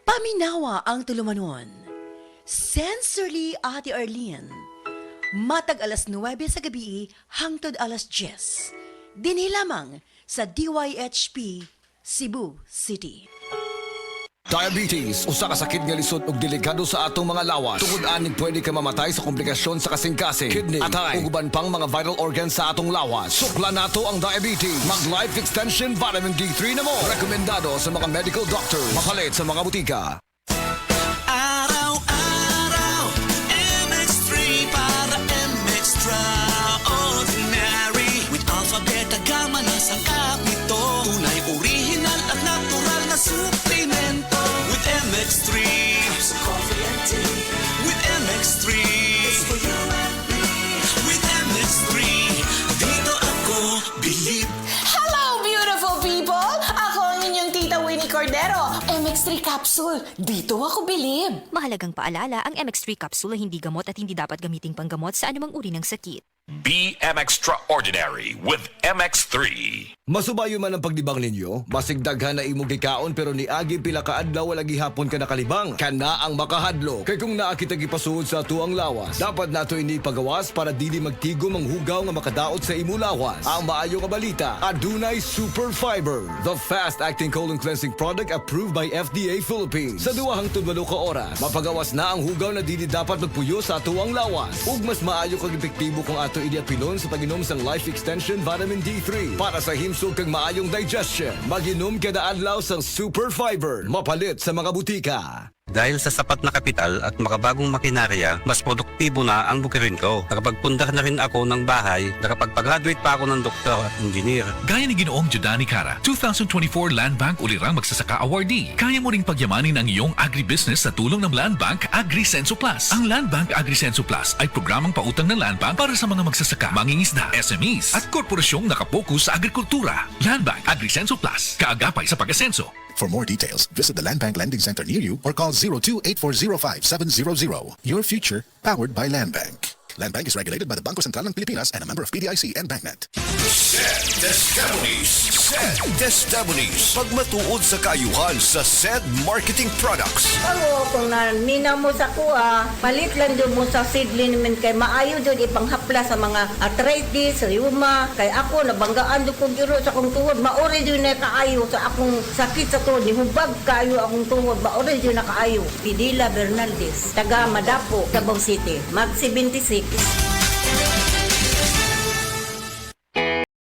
Paminawa ang tulumanon. Sensorly Ate Arlene. Matag alas 9 sa gabi hangtod alas 10. Dinhi lamang sa DYHP Cebu City. Diabetes, usa ka sakit nga lisod ug delikado sa atong mga lawas. Tungod aning pwede ka mamatay sa komplikasyon sa kasing-kasing, kidney, atay, ug uban pang mga vital organs sa atong lawas. Sukla nato ang diabetes. Mag Life Extension Vitamin D3 na mo. Rekomendado sa mga medical doctor. Mapalit sa mga butika. Araw-araw, MX3 para MX-Traordinary. With alphabeta gamma na sangkap nito. Tunay, original at natural na suplemento. With MX3, so coffee and tea. With MX3, it's for you and me. With MX3, dito ako believe. Hello, beautiful people! Ako ang inyong tita Winnie Cordero. MX3 Capsule. Dito ako bilib. Mahalagang paalala, ang MX3 capsule ay hindi gamot at hindi dapat gamiting panggamot sa anumang uri ng sakit. Be extraordinary with MX3. Masubayo man ang pagdibang ninyo, basig daghan na imong gikaon pero niagi pila ka adlaw wala gihapon ka nakalibang. Kana ang makahadlo. Kay kung naa kita gipasuod sa tuang lawas, dapat nato ini pagawas para dili magtigom ang hugaw nga makadaot sa imo lawas. Ang maayo nga balita, adunay Super Fiber, the fast-acting colon cleansing product approved by FDA Philippines. Sa 2 hangtod 8 ka oras, mapagawas na ang hugaw na dili dapat magpuyo sa tuang lawas. Ug mas maayo kag epektibo kung ato idiapilon sa pag-inom sang Life Extension Vitamin D3 para sa himsog kag maayong digestion. Mag-inom kada adlaw sang Super Fiber, mapalit sa mga butika. Dahil sa sapat na kapital at makabagong makinarya, mas produktibo na ang bukirin ko. Nakapagpundar na rin ako ng bahay, nakapagpag-graduate pa ako ng doktor at engineer. Gaya ni Ginoong Jodani Cara, 2024 Land Bank Ulirang Magsasaka Awardee. Kaya mo ring pagyamanin ang iyong agribusiness sa tulong ng Land Bank AgriSenso Plus. Ang Land Bank AgriSenso Plus ay programang pautang ng Land Bank para sa mga magsasaka, mangingisda, SMEs at korporasyong nakapokus sa agrikultura. Land Bank AgriSenso Plus, kaagapay sa pag-asenso. For more details, visit the Land Bank Lending Center near you or call 02-8405-700. Your future, powered by Land Bank. Land Bank is regulated by the Bangko Sentral ng Pilipinas and a member of PDIC and BancNet. Sed Testimonies. Pagmatuod sa kaayuhan sa Sed Marketing Products. Ako, kung nanina mo sa kuha, palit lang doon mo sa seedling naman kay maayo doon ipanghapla sa mga arthritis, rheuma. Kay ako, nabanggaan doon kong giro sa akong tuhod. Maori doon na kaayo sa akong sakit sa tuhod. Nihubag kaayo akong tuhod. Maori doon na kaayo. Pidila Bernaldez, taga Madapo, Davao City. Mag 76.